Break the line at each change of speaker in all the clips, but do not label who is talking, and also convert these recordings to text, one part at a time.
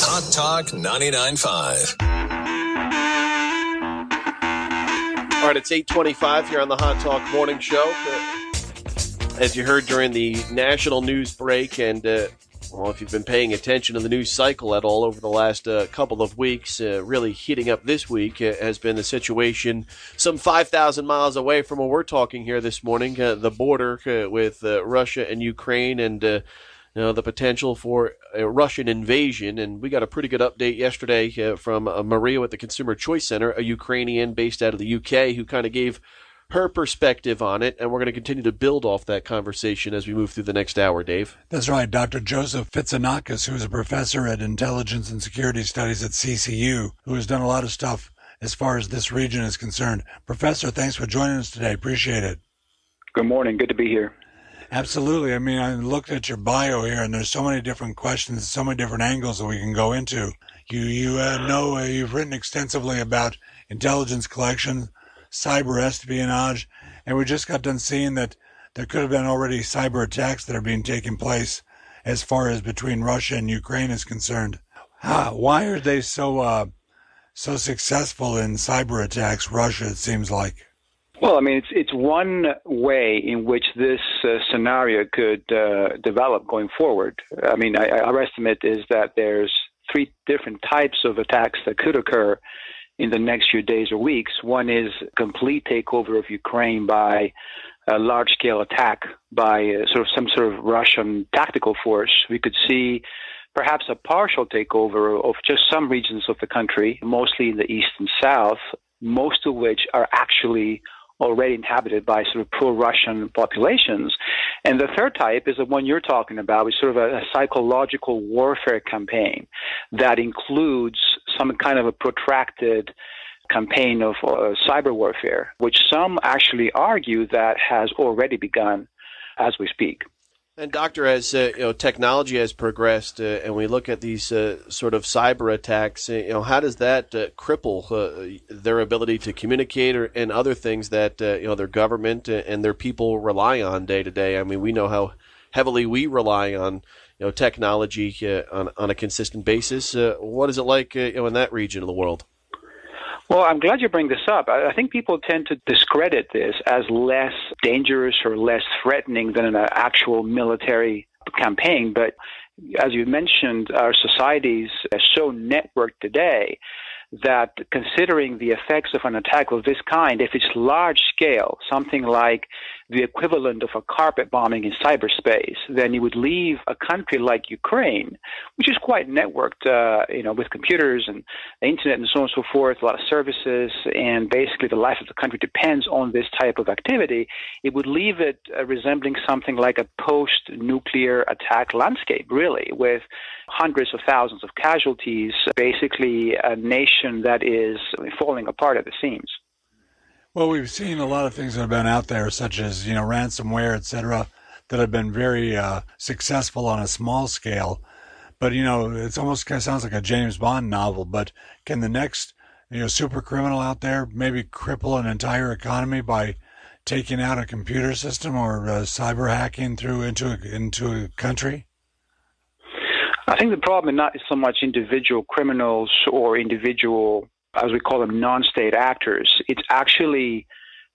Hot Talk 99.5.
All right, it's 8:25 here on the Hot Talk Morning Show. As you heard during the national news break, and well, if you've been paying attention to the news cycle at all over the last couple of weeks, really heating up this week has been the situation some 5,000 miles away from where we're talking here this morning, the border with Russia and Ukraine, and the potential for a Russian invasion. And we got a pretty good update yesterday from Maria at the Consumer Choice Center, a Ukrainian based out of the UK, who kind of gave her perspective on it, and we're going to continue to build off that conversation as we move through the next hour, Dave.
That's right. Dr. Joseph Fitsanakis, who is a professor at Intelligence and Security Studies at CCU, who has done a lot of stuff as far as this region is concerned. Professor, thanks for joining us today. Appreciate it.
Good morning. Good to be here.
Absolutely. I mean, I looked at your bio here, and there's so many different questions, so many different angles that we can go into. You've written extensively about intelligence collection, cyber espionage, and we just got done seeing that there could have been already cyber attacks that are being taken place as far as between Russia and Ukraine is concerned. Why are they so successful in cyber attacks, Russia, it seems like?
Well, I mean, it's one way in which this scenario could develop going forward. I mean, our estimate is that there's 3 different types of attacks that could occur in the next few days or weeks. One is complete takeover of Ukraine by a large-scale attack by some sort of Russian tactical force. We could see perhaps a partial takeover of just some regions of the country, mostly in the east and south, most of which are actually already inhabited by sort of pro-Russian populations. And the third type is the one you're talking about, which is sort of a psychological warfare campaign that includes some kind of a protracted campaign of cyber warfare, which some actually argue that has already begun as we speak.
And Doctor, as technology has progressed, and we look at these sort of cyber attacks, how does that cripple their ability to communicate and other things that their government and their people rely on day to day? I mean, we know how heavily we rely on technology on a consistent basis. What is it like in that region of the world?
Well, I'm glad you bring this up. I think people tend to discredit this as less dangerous or less threatening than an actual military campaign. But as you mentioned, our societies are so networked today that considering the effects of an attack of this kind, if it's large scale, something like the equivalent of a carpet bombing in cyberspace, then you would leave a country like Ukraine, which is quite networked, with computers and the internet and so on and so forth, a lot of services, and basically the life of the country depends on this type of activity. It would leave it resembling something like a post-nuclear attack landscape, really, with hundreds of thousands of casualties, basically a nation that is falling apart at the seams.
Well, we've seen a lot of things that have been out there, such as, ransomware, et cetera, that have been very successful on a small scale. But, it's almost kind of sounds like a James Bond novel. But can the next, super criminal out there maybe cripple an entire economy by taking out a computer system or cyber hacking through into a country?
I think the problem is not so much individual criminals or individual, as we call them, non-state actors. It's actually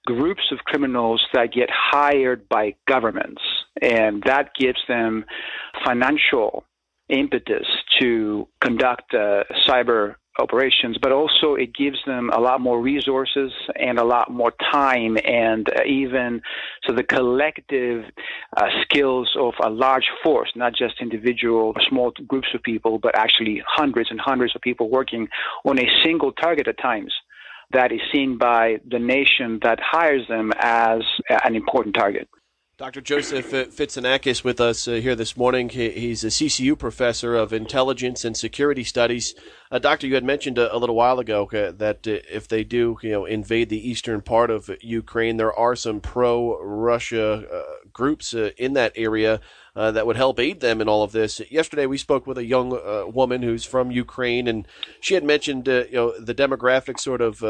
groups of criminals that get hired by governments, and that gives them financial impetus to conduct cyber operations, but also it gives them a lot more resources and a lot more time, and even so the collective skills of a large force, not just individual small groups of people, but actually hundreds and hundreds of people working on a single target at times, that is seen by the nation that hires them as an important target.
Dr. Joseph Fitsanakis with us here this morning. He's a CCU professor of intelligence and security studies. Doctor, you had mentioned a little while ago that if they do, invade the eastern part of Ukraine, there are some pro-Russia groups in that area that would help aid them in all of this. Yesterday, we spoke with a young woman who's from Ukraine, and she had mentioned the demographic sort of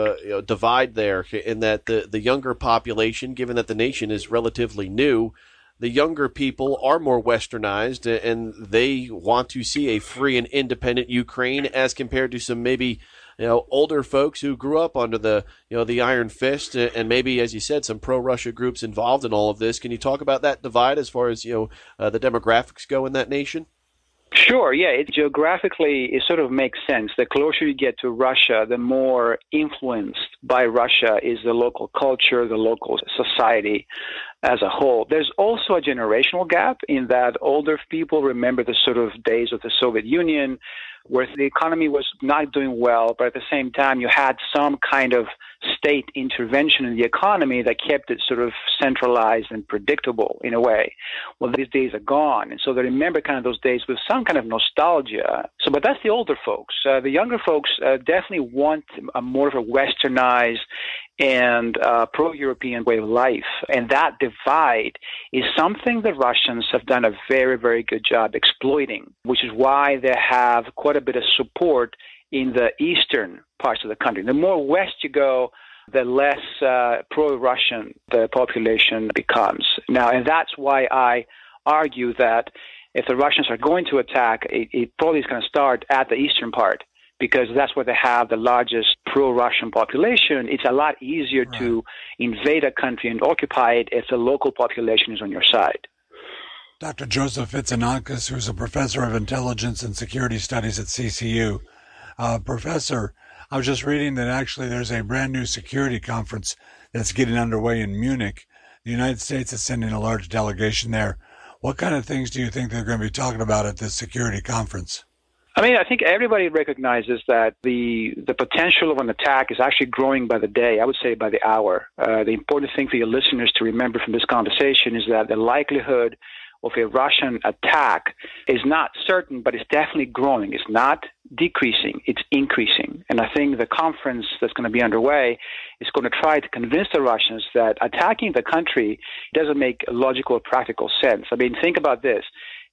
divide there, in that the younger population, given that the nation is relatively new, the younger people are more westernized and they want to see a free and independent Ukraine as compared to some maybe older folks who grew up under the the Iron Fist and maybe, as you said, some pro-Russia groups involved in all of this. Can you talk about that divide as far as the demographics go in that nation?
Sure, yeah. Geographically, it sort of makes sense. The closer you get to Russia, the more influenced by Russia is the local culture, the local society as a whole. There's also a generational gap in that older people remember the sort of days of the Soviet Union where the economy was not doing well, but at the same time you had some kind of state intervention in the economy that kept it sort of centralized and predictable in a way. Well, these days are gone, and so they remember kind of those days with some kind of nostalgia. So, but that's the older folks. The younger folks definitely want a more of a westernized and pro-European way of life. And that divide is something the Russians have done a very, very good job exploiting, which is why they have quite a bit of support in the eastern parts of the country. The more west you go, the less pro-Russian the population becomes. Now, and that's why I argue that if the Russians are going to attack, it probably is going to start at the eastern part, because that's where they have the largest pro-Russian population. It's a lot easier to invade a country and occupy it if the local population is on your side.
Dr. Joseph Fitsanakis, who's a professor of intelligence and security studies at CCU. Professor, I was just reading that actually there's a brand new security conference that's getting underway in Munich. The United States is sending a large delegation there. What kind of things do you think they're going to be talking about at this security conference?
I mean, I think everybody recognizes that the potential of an attack is actually growing by the day, I would say by the hour. The important thing for your listeners to remember from this conversation is that the likelihood of a Russian attack is not certain, but it's definitely growing. It's not decreasing, it's increasing. And I think the conference that's going to be underway is going to try to convince the Russians that attacking the country doesn't make logical or practical sense. I mean, think about this.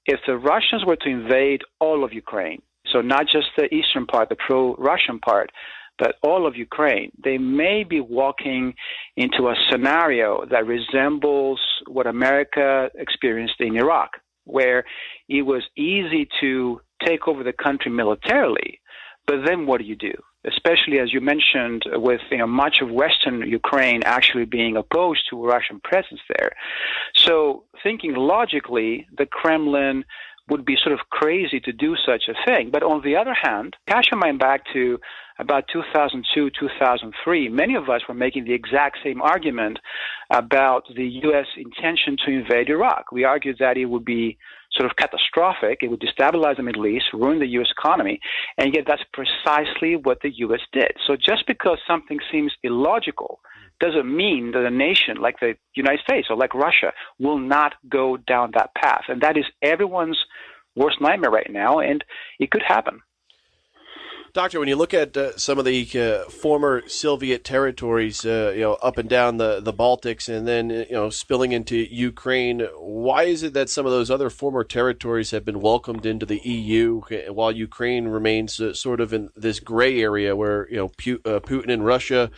If the Russians were to invade all of Ukraine, so not just the eastern part, the pro-Russian part, but all of Ukraine, they may be walking into a scenario that resembles what America experienced in Iraq, where it was easy to take over the country militarily, but then what do? Especially as you mentioned, with much of Western Ukraine actually being opposed to a Russian presence there. So thinking logically, the Kremlin would be sort of crazy to do such a thing. But on the other hand, cast your mind back to about 2002, 2003, many of us were making the exact same argument about the U.S. intention to invade Iraq. We argued that it would be sort of catastrophic. It would destabilize the Middle East, ruin the U.S. economy, and yet that's precisely what the U.S. did. So just because something seems illogical doesn't mean that a nation like the United States or like Russia will not go down that path. And that is everyone's worst nightmare right now, and it could happen.
Doctor, when you look at some of the former Soviet territories, up and down the Baltics, and then spilling into Ukraine, why is it that some of those other former territories have been welcomed into the EU, while Ukraine remains sort of in this gray area where Putin and Russia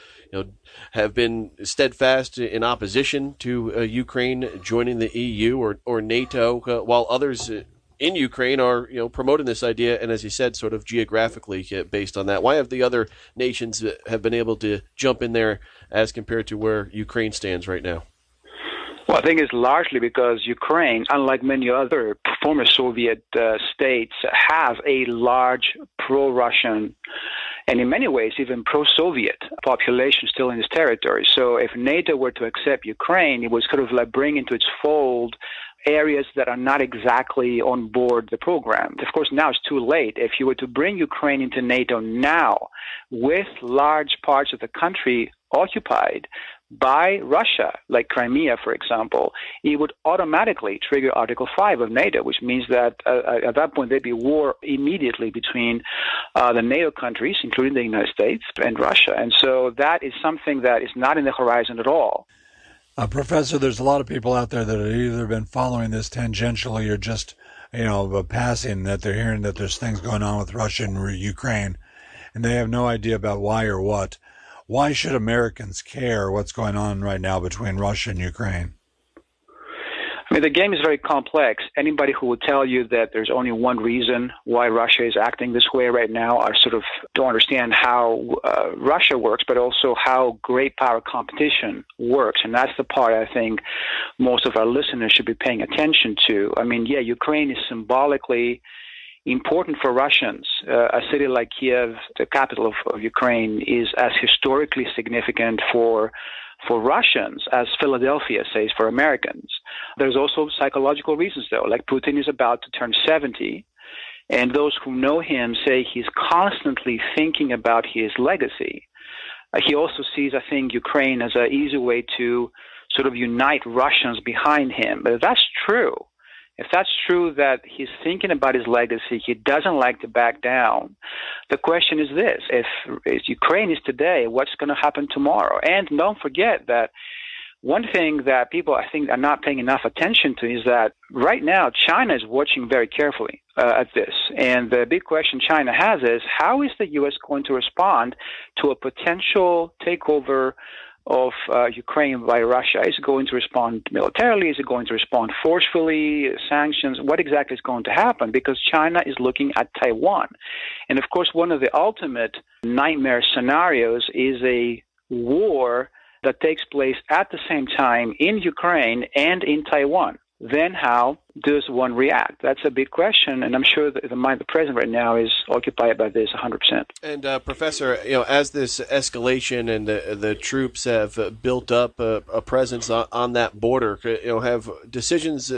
have been steadfast in opposition to Ukraine joining the EU or NATO, while others in Ukraine are promoting this idea, and as you said, sort of geographically based on that? Why have the other nations have been able to jump in there as compared to where Ukraine stands right now?
Well, I think it's largely because Ukraine, unlike many other former Soviet states, have a large pro-Russian and in many ways even pro-Soviet population still in this territory. So if NATO were to accept Ukraine, it would sort of like bring into its fold areas that are not exactly on board the program. Of course, now it's too late. If you were to bring Ukraine into NATO now, with large parts of the country occupied by Russia, like Crimea, for example, it would automatically trigger Article 5 of NATO, which means that at that point there'd be war immediately between the NATO countries, including the United States and Russia. And so that is something that is not in the horizon at all.
Professor, there's a lot of people out there that have either been following this tangentially or just, passing, that they're hearing that there's things going on with Russia and Ukraine, and they have no idea about why or what. Why should Americans care what's going on right now between Russia and Ukraine?
I mean, the game is very complex. Anybody who would tell you that there's only one reason why Russia is acting this way right now are sort of don't understand how Russia works, but also how great power competition works. And that's the part I think most of our listeners should be paying attention to. I mean, yeah, Ukraine is symbolically important for Russians. A city like Kiev, the capital of Ukraine, is as historically significant for Russians as Philadelphia says for Americans. There's also psychological reasons, though. Like Putin is about to turn 70, and those who know him say he's constantly thinking about his legacy. He also sees, I think, Ukraine as an easy way to sort of unite Russians behind him. But if that's true, that he's thinking about his legacy, he doesn't like to back down, the question is this: if Ukraine is today, what's going to happen tomorrow? And don't forget that one thing that people, I think, are not paying enough attention to is that right now China is watching very carefully at this. And the big question China has is, how is the U.S. going to respond to a potential takeover of Ukraine by Russia? Is it going to respond militarily? Is it going to respond forcefully? Sanctions? What exactly is going to happen? Because China is looking at Taiwan. And of course, one of the ultimate nightmare scenarios is a war that takes place at the same time in Ukraine and in Taiwan. Then how does one react? That's a big question, and I'm sure that the mind of the president right now is occupied by this 100%.
And Professor, as this escalation and the troops have built up a presence on that border, have decisions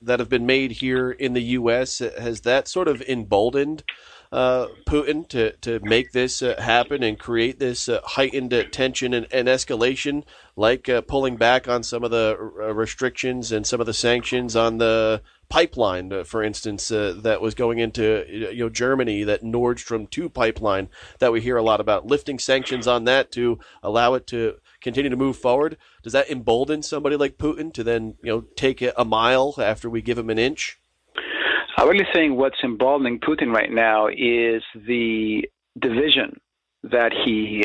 that have been made here in the U.S., has that sort of emboldened Putin to make this happen and create this heightened tension and escalation, like pulling back on some of the restrictions and some of the sanctions on the pipeline, for instance, that was going into Germany, that Nord Stream 2 pipeline that we hear a lot about, lifting sanctions on that to allow it to continue to move forward? Does that embolden somebody like Putin to then take a mile after we give him an inch?
I really think what's emboldening Putin right now is the division that he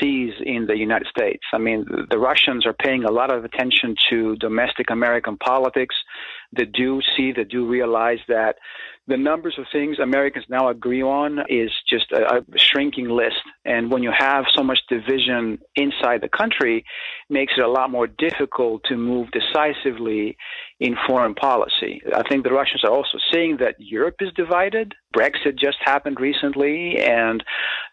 sees in the United States. I mean, the Russians are paying a lot of attention to domestic American politics. They do realize that the numbers of things Americans now agree on is just a shrinking list. And when you have so much division inside the country, it makes it a lot more difficult to move decisively in foreign policy. I think the Russians are also seeing that Europe is divided. Brexit just happened recently, and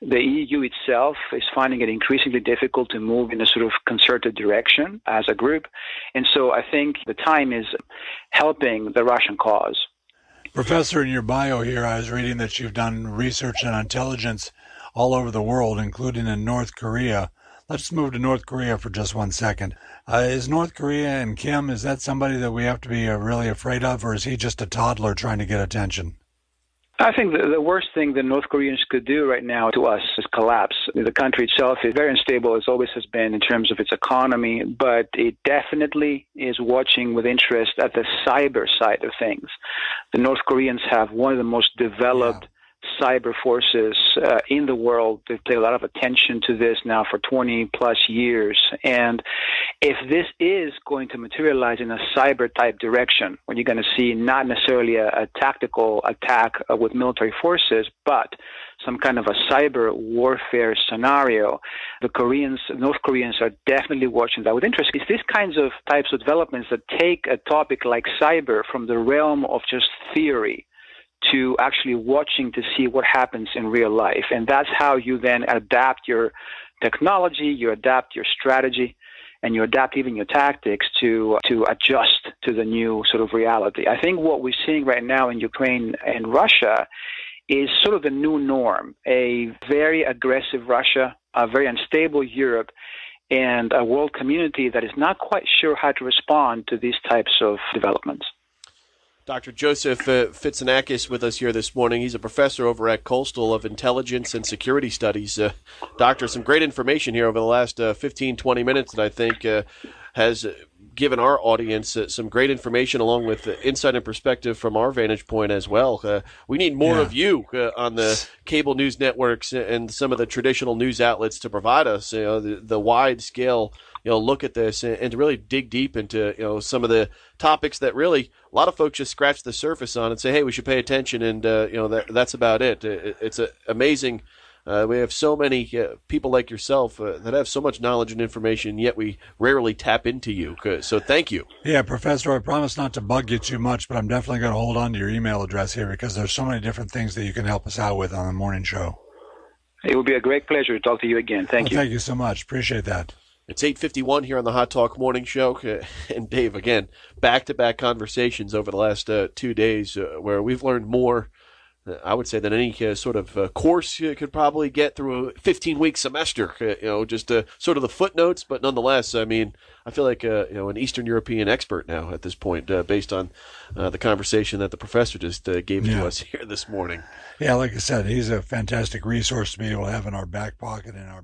the EU itself is finding it increasingly difficult to move in a sort of concerted direction as a group. And so I think the time is helping the Russian cause.
Professor, in your bio here, I was reading that you've done research on intelligence all over the world, including in North Korea. Let's move to North Korea for just 1 second. Is North Korea and Kim, is that somebody that we have to be really afraid of, or is he just a toddler trying to get attention?
I think the worst thing the North Koreans could do right now to us is collapse. The country itself is very unstable, as always has been, in terms of its economy, but it definitely is watching with interest at the cyber side of things. The North Koreans have one of the most developed cyber forces in the world. They pay a lot of attention to this now for 20 plus years. And if this is going to materialize in a cyber type direction, when you're going to see not necessarily a tactical attack with military forces, but some kind of a cyber warfare scenario, North Koreans are definitely watching that with interest. It's these kinds of types of developments that take a topic like cyber from the realm of just theory to actually watching to see what happens in real life. And that's how you then adapt your technology, you adapt your strategy, and you adapt even your tactics to adjust to the new sort of reality. I think what we're seeing right now in Ukraine and Russia is sort of the new norm, a very aggressive Russia, a very unstable Europe, and a world community that is not quite sure how to respond to these types of developments.
Dr. Joseph Fitsanakis with us here this morning. He's a professor over at Coastal of Intelligence and Security Studies. Doctor, some great information here over the last 15, 20 minutes that I think has given our audience some great information along with insight and perspective from our vantage point as well. We need more of you on the cable news networks and some of the traditional news outlets to provide us the wide-scale look at this and to really dig deep into, some of the topics that really a lot of folks just scratch the surface on and say, hey, we should pay attention. And, that's about it. It's amazing. We have so many people like yourself that have so much knowledge and information, yet we rarely tap into you. So thank you.
Yeah, Professor, I promise not to bug you too much, but I'm definitely going to hold on to your email address here because there's so many different things that you can help us out with on the morning show.
It would be a great pleasure to talk to you again. Thank you.
Thank you so much. Appreciate that.
It's 8:51 here on the Hot Talk Morning Show. And Dave, again, back-to-back conversations over the last 2 days where we've learned more, I would say, than any sort of course you could probably get through a 15-week semester, just sort of the footnotes. But nonetheless, I mean, I feel like, an Eastern European expert now at this point, based on the conversation that the professor just gave to us here this morning.
Yeah, like I said, he's a fantastic resource to be able to have in our back pocket and our